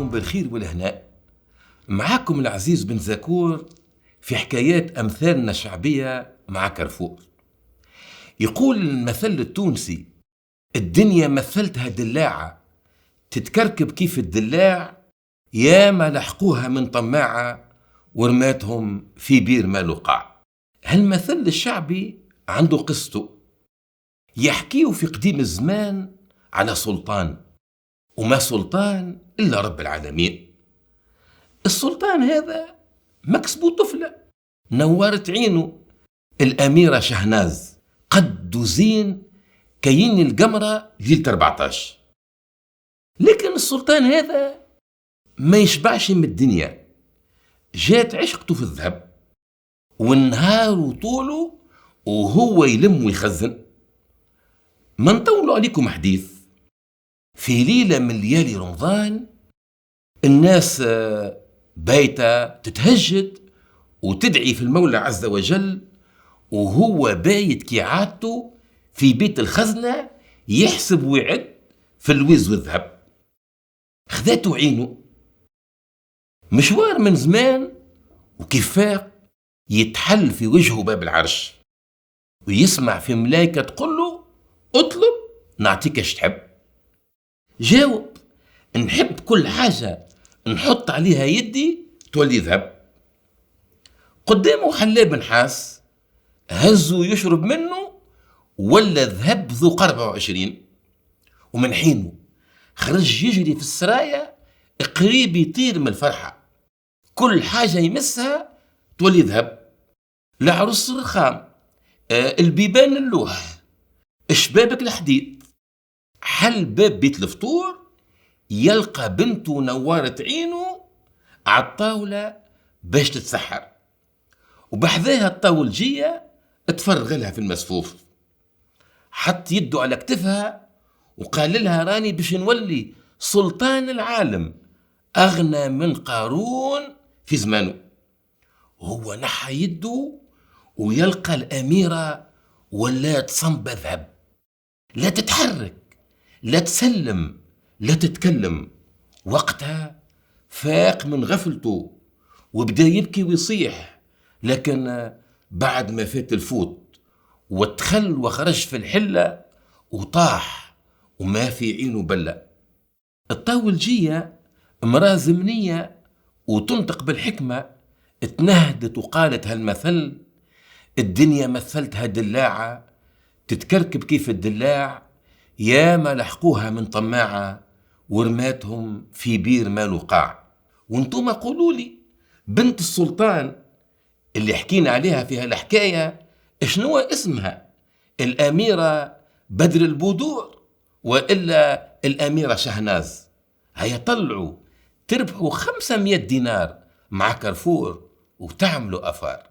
مساكم بالخير والهناء. معاكم العزيز بن زكور في حكايات أمثالنا الشعبية مع كارفور. يقول المثل التونسي: الدنيا مثلتها دلاعة، تتكركب كيف الدلاع، يا ما لحقوها من طماعة ورماتهم في بير ما لقاع. هالمثل الشعبي عنده قصته. يحكيه في قديم الزمان على سلطان، وما سلطان إلا رب العالمين. السلطان هذا مكسبه طفلة نورت عينه، الأميرة شهناز، قد وزين كاين القمرة ليلة 14. لكن السلطان هذا ما يشبعش من الدنيا، جات عشقته في الذهب، والنهار طوله وهو يلم ويخزن. ما نطول عليكم حديث، في ليلة من ليالي رمضان الناس بايتة تتهجد وتدعي في المولى عز وجل، وهو بايت كعادته في بيت الخزنة يحسب ويعد في الوز والذهب. خذاته عينه مشوار من زمان، وكفاق يتحل في وجهه باب العرش، ويسمع في ملايكة تقول له: اطلب نعطيك اش تحب. جاوب: نحب كل حاجة نحط عليها يدي تولي ذهب. قدامه حلاب نحاس، هزه يشرب منه ولا ذهب ذو 24. ومن حينه خرج يجري في السرايا قريب يطير من الفرحة، كل حاجة يمسها تولي ذهب. العروس الرخام، البيبان اللوح، شبابك الحديد. حل باب بيت الفطور يلقى بنته نورت عينه عالطاولة باش تتسحر، وبحذاها الطاولجية تفرغ لها في المسفوف. حط يده على كتفها وقال لها: راني باش نولي سلطان العالم، أغنى من قارون في زمانه. هو نحى يده ويلقى الأميرة ولات صنبة ذهب، لا تتحرك، لا تسلم، لا تتكلم. وقتها فاق من غفلته وبدأ يبكي ويصيح، لكن بعد ما فات الفوت وتخل وخرج في الحلة وطاح وما في عينه بلة. الطاولجية امرأة زمنية وتنطق بالحكمة، اتنهدت وقالت هالمثل: الدنيا مثلتها دلاعة، تتكركب كيف الدلاع، يا ما لحقوها من طماعة ورماتهم في بير ما لقاع. وانتم قولوا لي، بنت السلطان اللي حكينا عليها في هالحكاية شنو اسمها؟ الأميرة بدر البودور وإلا الأميرة شهناز؟ هيا طلعوا تربحوا 500 دينار مع كارفور وتعملوا أفار.